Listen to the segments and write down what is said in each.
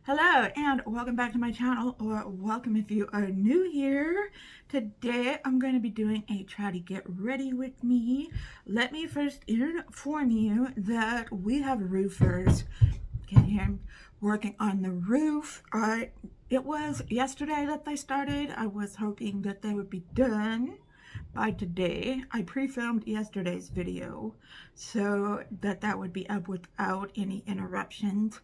Hello and welcome back to my channel, or welcome if you are new here. Today I'm going to be doing a try to get ready with me. Let me first inform you that we have roofers working on the roof. It was yesterday that they started. I was hoping that they would be done by today. I pre-filmed yesterday's video so that would be up without any interruptions.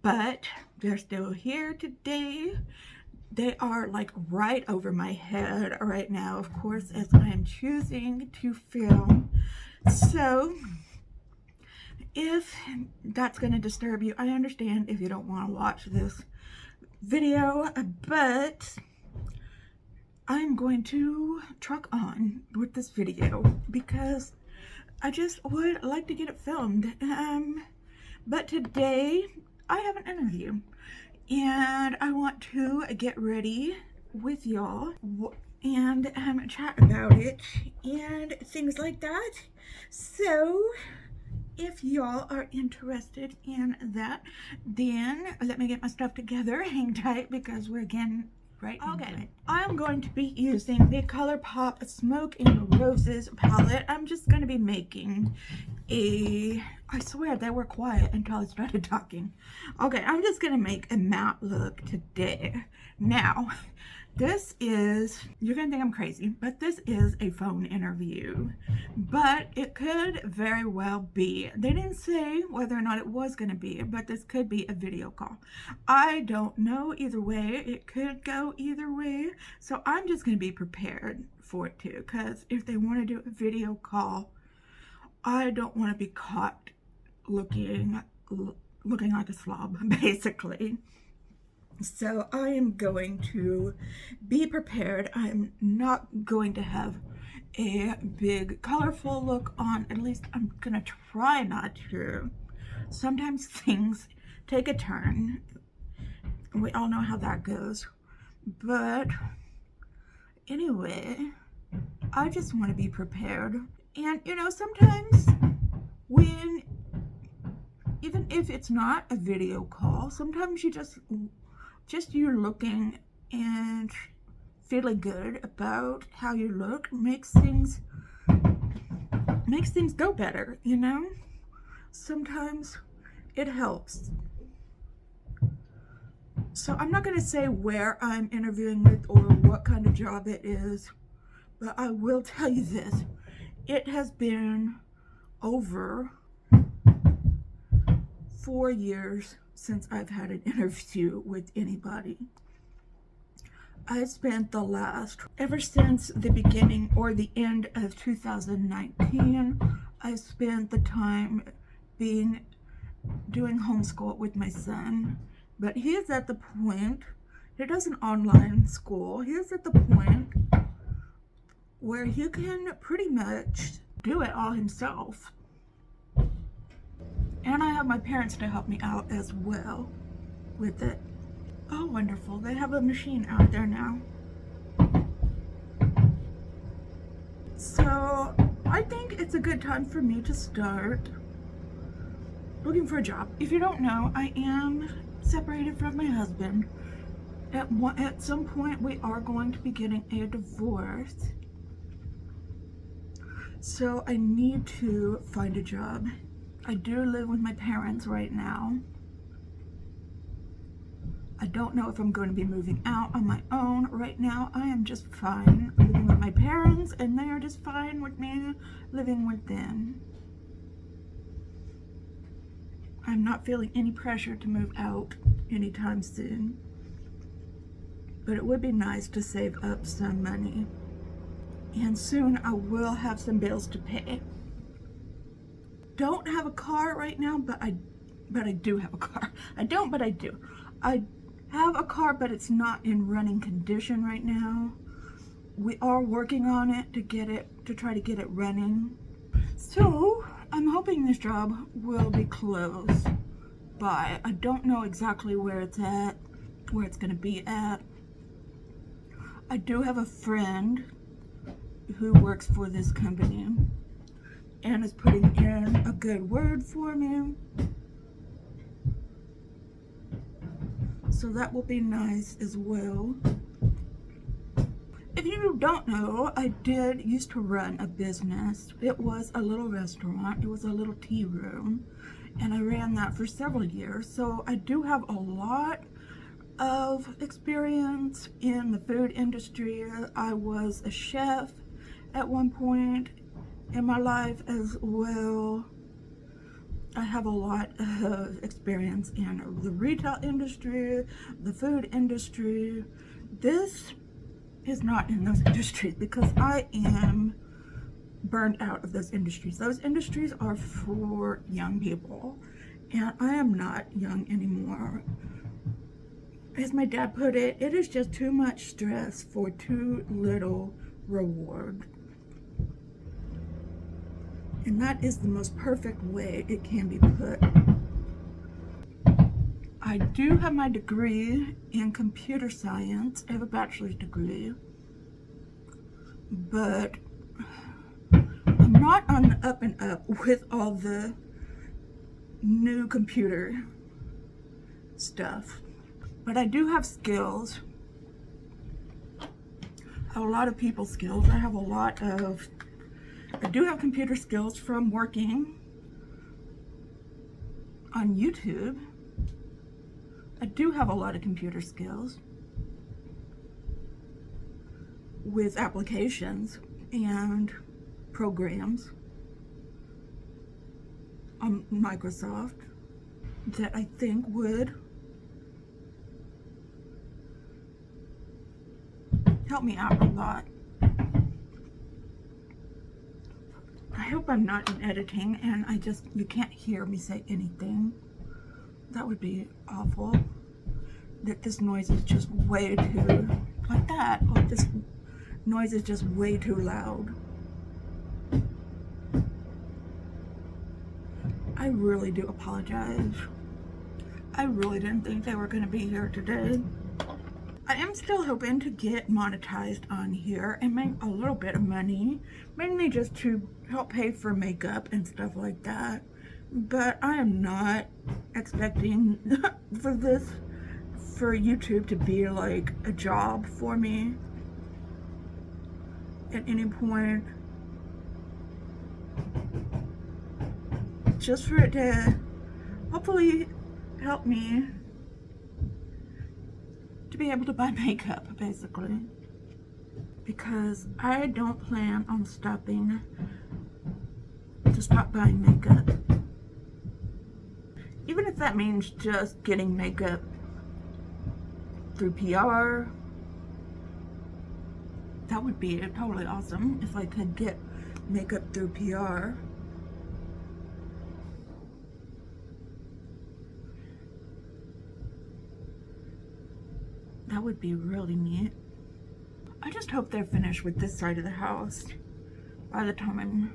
But they're still here today. They are like right over my head right now, of course, as I am choosing to film. So if that's going to disturb you, I understand if you don't want to watch this video, but I'm going to truck on with this video because I just would like to get it filmed. But today I have an interview and I want to get ready with y'all and chat about it and things like that. So if y'all are interested in that, then let me get my stuff together. Hang tight because we're getting right into it. I'm going to be using the ColourPop Smoke and Roses palette. I'm just going to be making I swear they were quiet until I started talking. Okay, I'm just gonna make a matte look today. Now, this is, you're gonna think I'm crazy, but this is a phone interview. But it could very well be. They didn't say whether or not it was gonna be, but this could be a video call. I don't know either way. It could go either way. So I'm just gonna be prepared for it too, because if they want to do a video call, I don't want to be caught looking like a slob, basically. So I am going to be prepared. I'm not going to have a big colorful look on. At least I'm gonna try not to. Sometimes things take a turn. We all know how that goes. But anyway, I just want to be prepared. And you know, sometimes when, even if it's not a video call, sometimes you just you're looking and feeling good about how you look makes things go better, you know? Sometimes it helps. So I'm not going to say where I'm interviewing with or what kind of job it is, but I will tell you this. It has been over 4 years since I've had an interview with anybody. I spent ever since the beginning or the end of 2019, I spent the time doing homeschool with my son. But he is at the point, he does an online school, he is at the point where he can pretty much do it all himself. And I have my parents to help me out as well with it. Oh, wonderful. They have a machine out there now. So I think it's a good time for me to start looking for a job. If you don't know, I am separated from my husband. At some point, we are going to be getting a divorce. So I need to find a job. I do live with my parents right now. I don't know if I'm going to be moving out on my own. Right now, I am just fine living with my parents, and they are just fine with me living with them. I'm not feeling any pressure to move out anytime soon. But it would be nice to save up some money. And soon I will have some bills to pay. Don't have a car right now, but I do have a car. I don't, but I do. I have a car, but it's not in running condition right now. We are working on it to try to get it running. So I'm hoping this job will be close by. I don't know exactly where it's gonna be at. I do have a friend who works for this company and is putting in a good word for me. so that will be nice as well. If you don't know, I did used to run a business. It was a little restaurant. It was a little tea room, and I ran that for several years. So I do have a lot of experience in the food industry. I was a chef at one point in my life as well. I have a lot of experience in the retail industry, the food industry. This is not in those industries because I am burned out of those industries. Those industries are for young people, and I am not young anymore. As my dad put it, it is just too much stress for too little reward. And that is the most perfect way it can be put. I do have my degree in computer science. I have a bachelor's degree. But I'm not on the up and up with all the new computer stuff. But I do have skills. I have a lot of people skills. I do have computer skills from working on YouTube. I do have a lot of computer skills with applications and programs on Microsoft that I think would help me out a lot. I hope I'm not in editing and you can't hear me say anything. That would be awful. That this noise is just way too, like that. Like this noise is just way too loud. I really do apologize. I really didn't think they were going to be here today. I am still hoping to get monetized on here and make a little bit of money, mainly just to help pay for makeup and stuff like that. But I am not expecting for YouTube to be like a job for me at any point. Just for it to hopefully help me to be able to buy makeup, basically. Because I don't plan on stop buying makeup. Even if that means just getting makeup through PR, that would be totally awesome if I could get makeup through PR. That would be really neat. I just hope they're finished with this side of the house by the time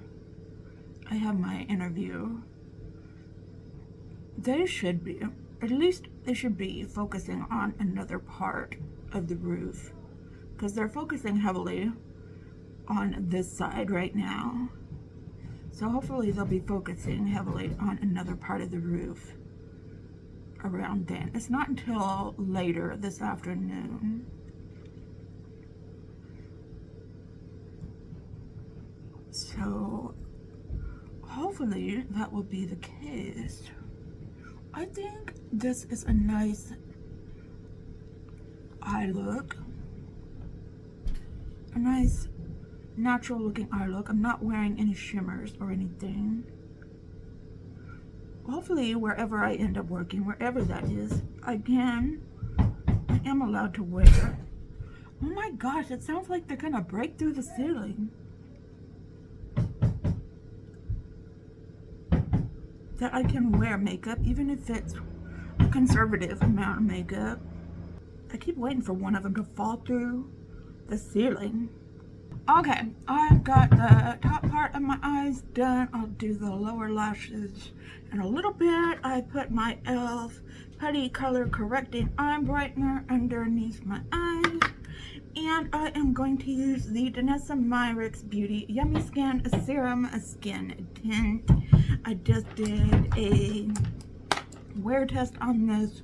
I have my interview. They should be, at least they should be focusing on another part of the roof, because they're focusing heavily on this side right now. So hopefully they'll be focusing heavily on another part of the roof around then. It's not until later this afternoon. So hopefully that will be the case. I think this is a nice eye look. A nice natural looking eye look. I'm not wearing any shimmers or anything. Hopefully wherever I end up working, wherever that is, I am allowed to wear. Oh my gosh, it sounds like they're gonna break through the ceiling. That I can wear makeup, even if it's a conservative amount of makeup. I keep waiting for one of them to fall through the ceiling. Okay, I've got the top part of my eyes done. I'll do the lower lashes in a little bit. I put my e.l.f. Putty Color Correcting Eye Brightener underneath my eyes. And I am going to use the Danessa Myricks Beauty Yummy Skin Serum Skin Tint. I just did a wear test on this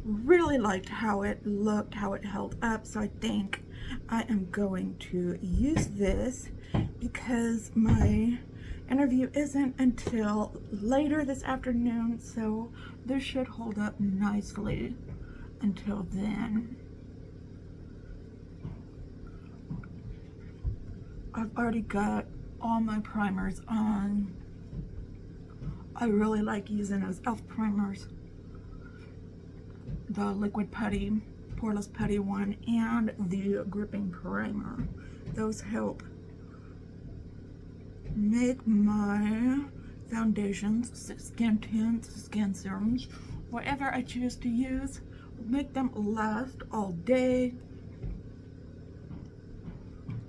really liked how it looked, how it held up, so I think I am going to use this because my interview isn't until later this afternoon, so this should hold up nicely until then. I've already got all my primers on. I really like using those e.l.f. primers, the liquid putty, poreless putty one, and the gripping primer. Those help make my foundations, skin tints, skin serums, whatever I choose to use, make them last all day.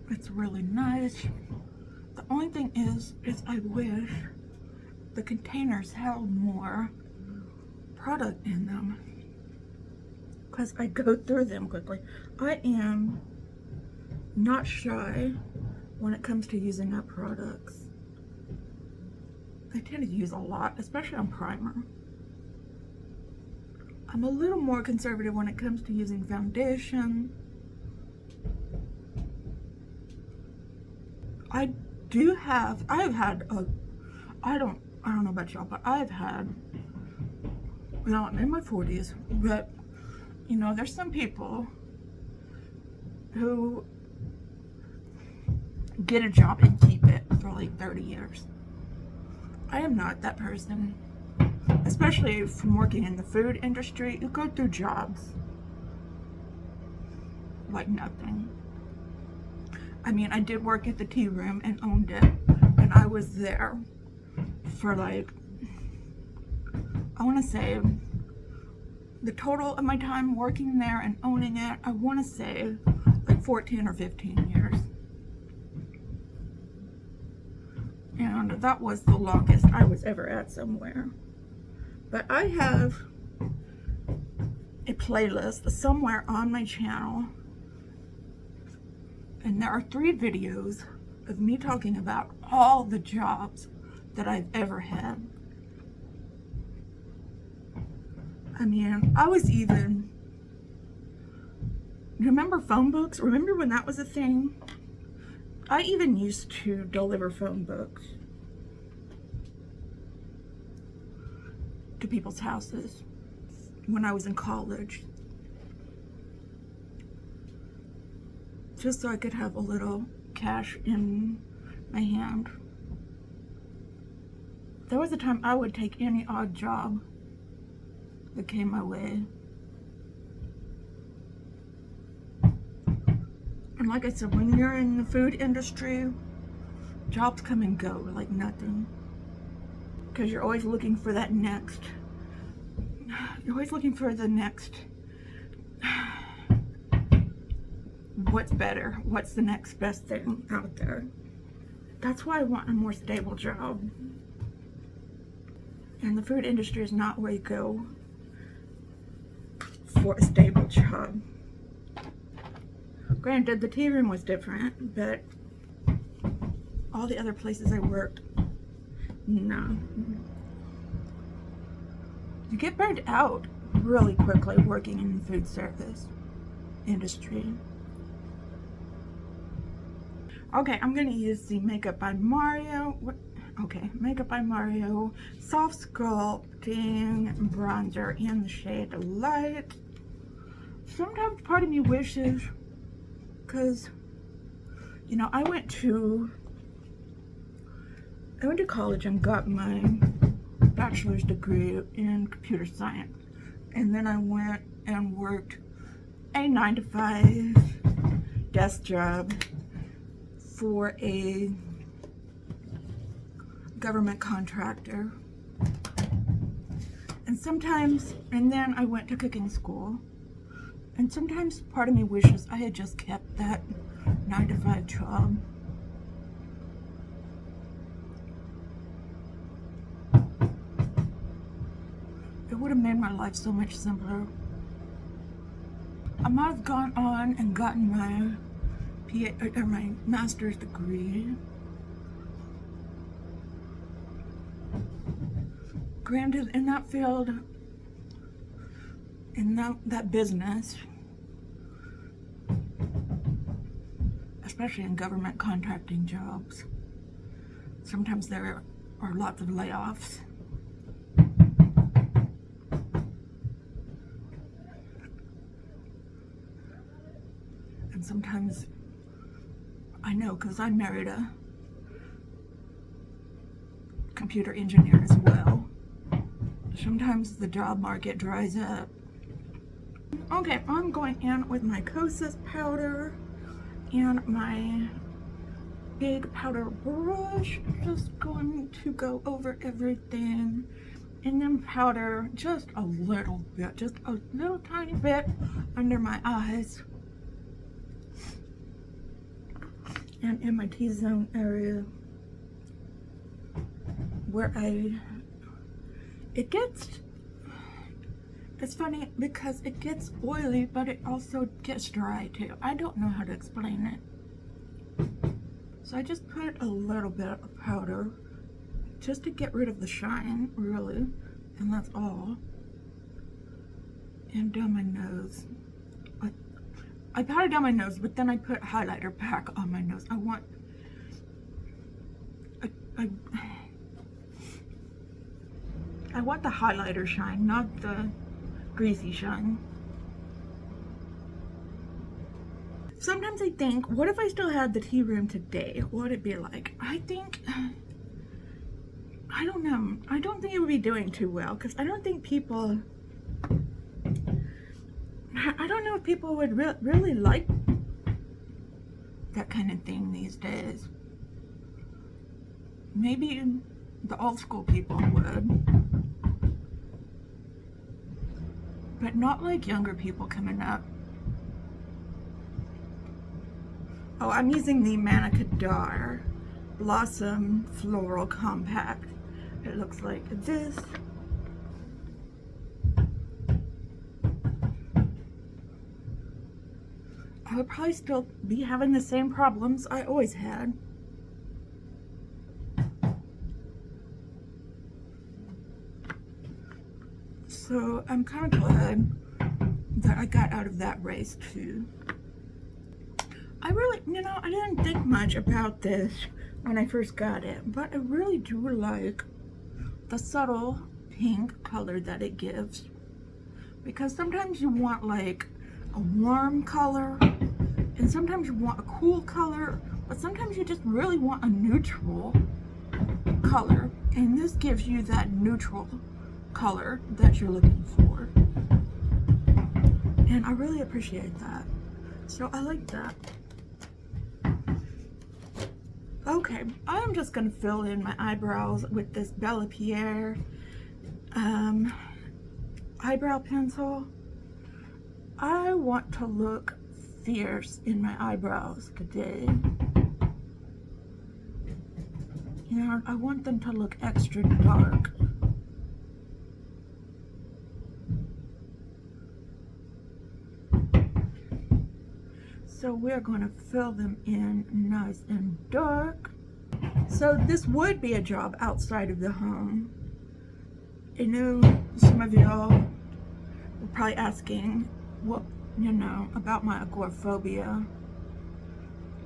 It's really nice. The only thing is I wish the containers held more product in them, because I go through them quickly. I am not shy when it comes to using up products. I tend to use a lot, especially on primer. I'm a little more conservative when it comes to using foundation. I don't know about y'all, but I've had, well, I'm in my 40s, but you know, there's some people who get a job and keep it for like 30 years. I am not that person, especially from working in the food industry. You go through jobs like nothing. I mean, I did work at the tea room and owned it, and I was there for like, I want to say, the total of my time working there and owning it, I want to say like 14 or 15 years. And that was the longest I was ever at somewhere. But I have a playlist somewhere on my channel, and there are 3 videos of me talking about all the jobs that I've ever had. I mean, I was even, remember phone books? Remember when that was a thing? I even used to deliver phone books to people's houses when I was in college, just so I could have a little cash in my hand. There was a time I would take any odd job that came my way. And like I said, when you're in the food industry, jobs come and go like nothing. Because you're always looking for that next, you're always looking for the next, what's better, what's the next best thing out there. That's why I want a more stable job. And the food industry is not where you go for a stable job. Granted, the tea room was different, but all the other places I worked, no. You get burned out really quickly working in the food service industry. Okay, I'm gonna use the Makeup by Mario. Makeup by Mario Soft Sculpting Bronzer in the shade Light. Sometimes part of me wishes, because, you know, I went to college and got my bachelor's degree in computer science, and then I went and worked a 9-to-5 desk job for a government contractor, and then I went to cooking school, and sometimes part of me wishes I had just kept that 9-to-5 job. It would have made my life so much simpler. I might have gone on and gotten my my master's degree. Granted, in that field, in that business, especially in government contracting jobs, sometimes there are lots of layoffs. And sometimes, I know because I married a computer engineer as well, sometimes the job market dries up. Okay, I'm going in with my Kosas powder and my big powder brush. Just going to go over everything and then powder just a little bit, just a little tiny bit under my eyes and in my T-zone area where it's funny because it gets oily, but it also gets dry too. I don't know how to explain it. So I just put a little bit of powder just to get rid of the shine, really, and that's all. And down my nose. I powdered down my nose, but then I put highlighter back on my nose. I want the highlighter shine, not the greasy shine. Sometimes I think, what if I still had the tea room today? What would it be like? I don't know. I don't think it would be doing too well because I don't think people, I don't know if people would really like that kind of thing these days. Maybe the old school people would, but not like younger people coming up. Oh, I'm using the Manicadar Blossom Floral Compact. It looks like this. I would probably still be having the same problems I always had. So I'm kind of glad that I got out of that race too. I really, I didn't think much about this when I first got it, but I really do like the subtle pink color that it gives. Because sometimes you want like a warm color, and sometimes you want a cool color, but sometimes you just really want a neutral color. And this gives you that neutral color that you're looking for. And I really appreciate that. So I like that. Okay, I'm just gonna fill in my eyebrows with this Bella Pierre eyebrow pencil. I want to look fierce in my eyebrows today. I want them to look extra dark. So we're going to fill them in nice and dark. So this would be a job outside of the home. I know some of y'all were probably asking what, about my agoraphobia.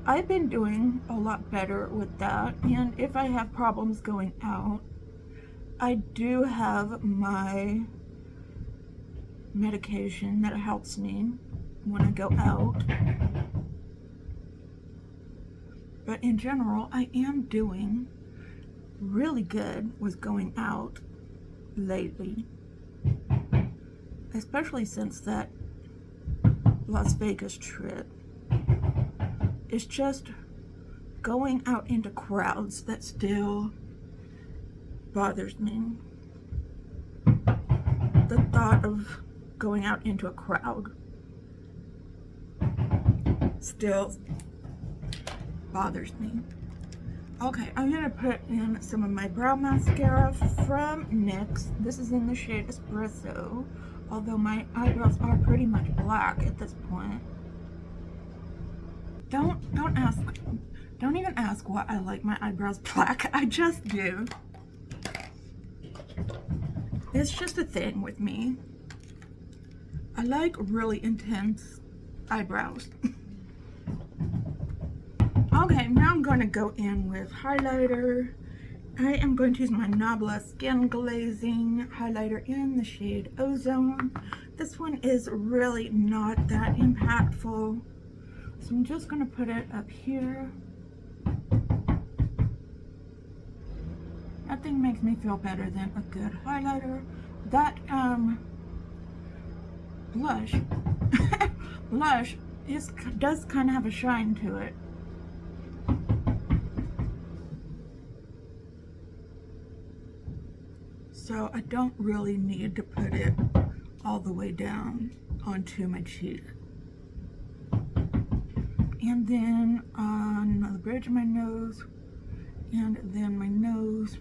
I've been doing a lot better with that, and if I have problems going out, I do have my medication that helps me when I go out. But in general, I am doing really good with going out lately, especially since that Las Vegas trip. It's just going out into crowds that still bothers me. The thought of going out into a crowd still bothers me. Okay, I'm gonna put in some of my brow mascara from NYX. This is in the shade Espresso, although my eyebrows are pretty much black at this point. Don't even ask why I like my eyebrows black. I just do. It's just a thing with me. I like really intense eyebrows. Okay, now I'm going to go in with highlighter. I am going to use my Nabla Skin Glazing highlighter in the shade Ozone. This one is really not that impactful, so I'm just going to put it up here. Nothing makes me feel better than a good highlighter. That blush blush does kind of have a shine to it. So I don't really need to put it all the way down onto my cheek. And then on the bridge of my nose, and then my nose,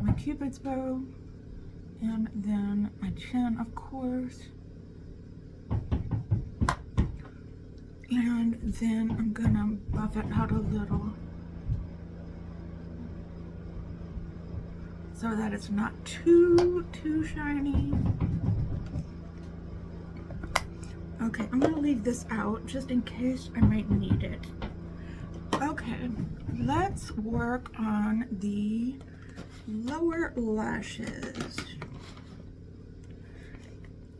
my Cupid's bow, and then my chin, of course. And then I'm gonna buff it out a little so that it's not too shiny. Okay, I'm gonna leave this out just in case I might need it. Okay, let's work on the lower lashes.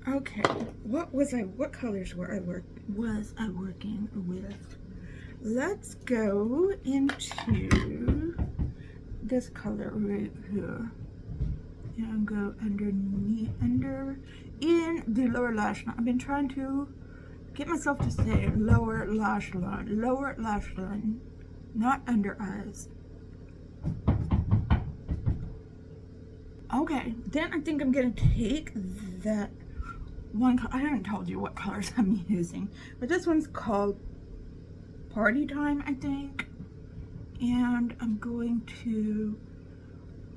Okay, what colors was I working with? Let's go into this color right here and go underneath, in the lower lash line. I've been trying to get myself to say lower lash line, not under eyes. Okay, then I think I'm gonna take that one. I haven't told you what colors I'm using, but this one's called Party Time, I think. And I'm going to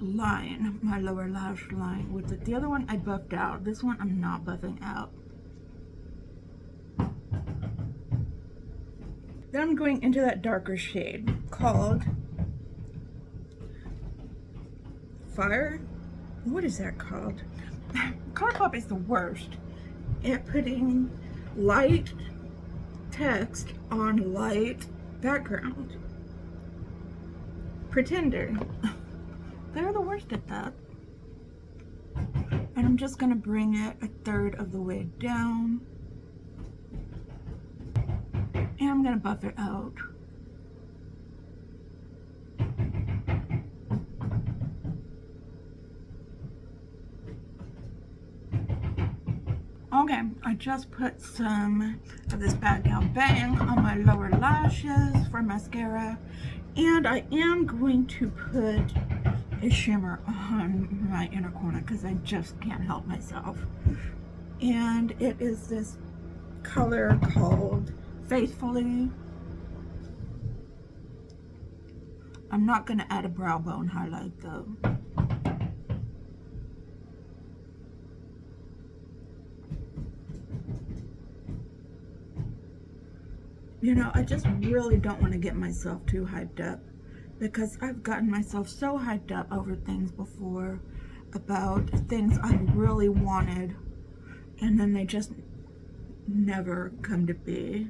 line my lower lash line with it. The other one I buffed out. This one I'm not buffing out. Then I'm going into that darker shade called Fire. What is that called? ColourPop is the worst at putting light text on light background. Pretender. They're the worst at that. And I'm just gonna bring it a third of the way down. And I'm gonna buff it out. Okay, I just put some of this Bad Gal Bang on my lower lashes for mascara. And I am going to put a shimmer on my inner corner because I just can't help myself. And it is this color called Faithfully. I'm not going to add a brow bone highlight though. You know, I just really don't want to get myself too hyped up because I've gotten myself so hyped up over things before about things I really wanted and then they just never come to be.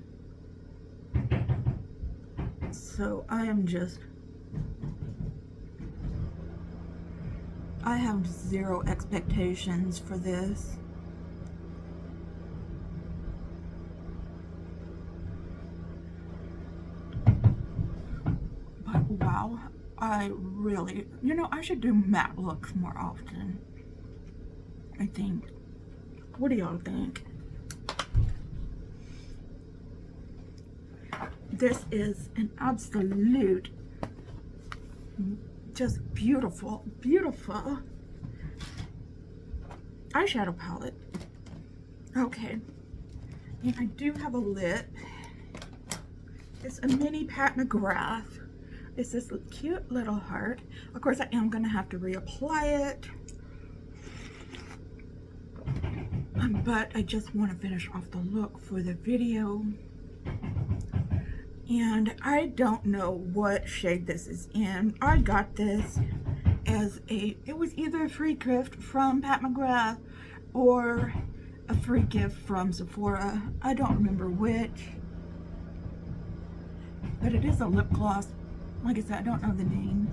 So I have zero expectations for this. Wow, I really, you know, I should do matte looks more often, I think. What do y'all think? This is an absolute, just beautiful, beautiful eyeshadow palette. Okay, and I do have a lip. It's a mini Pat McGrath. It's this cute little heart. Of course, I am going to have to reapply it. But I just want to finish off the look for the video. And I don't know what shade this is in. I got this as it was either a free gift from Pat McGrath or a free gift from Sephora. I don't remember which, but it is a lip gloss. Like I said, I don't know the name.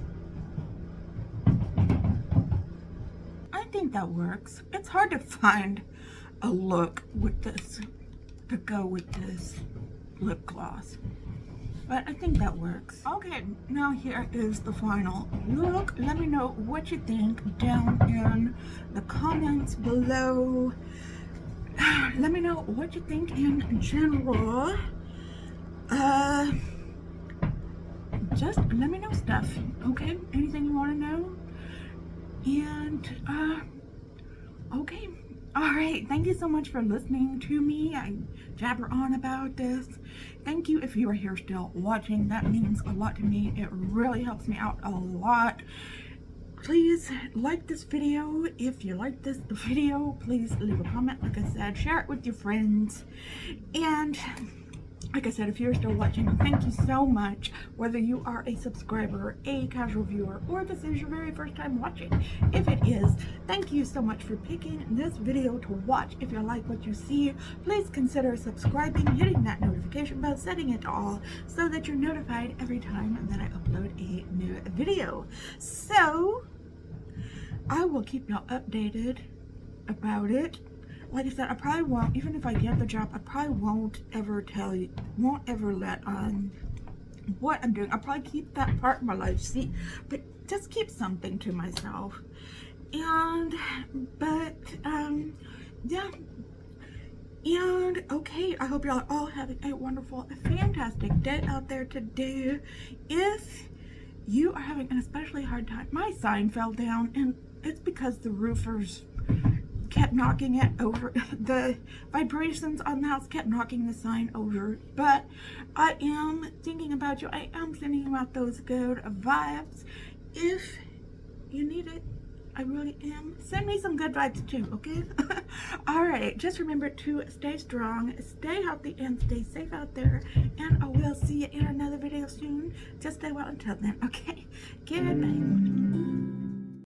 I think that works. It's hard to find a look with this to go with this lip gloss, but I think that works. Okay, now here is the final look. Let me know what you think down in the comments below. Let me know what you think in general. Just let me know stuff, okay? Anything you want to know. And okay, all right, thank you so much for listening to me. I jabber on about this. Thank you if you are here still watching. That means a lot to me. It really helps me out a lot. Please like this video. If you like this video, please leave a comment. Like I said, share it with your friends. And like I said, if you're still watching, thank you so much. Whether you are a subscriber, a casual viewer, or this is your very first time watching, if it is, thank you so much for picking this video to watch. If you like what you see, please consider subscribing, hitting that notification bell, setting it to all so that you're notified every time that I upload a new video. So I will keep y'all updated about it. Like I said, I probably won't, even if I get the job, I probably won't ever tell you, won't ever let on what I'm doing. I'll probably keep that part of my life, see, but just keep something to myself. And, yeah. And, okay, I hope y'all are all having a wonderful, fantastic day out there today. If you are having an especially hard time, my sign fell down, and it's because the roofers kept knocking it over. The vibrations on the house kept knocking the sign over. But I am thinking about you. I am sending you out those good vibes. If you need it, I really am. Send me some good vibes too, okay? Alright, just remember to stay strong, stay healthy, and stay safe out there. And I will see you in another video soon. Just stay well until then, okay? Good night.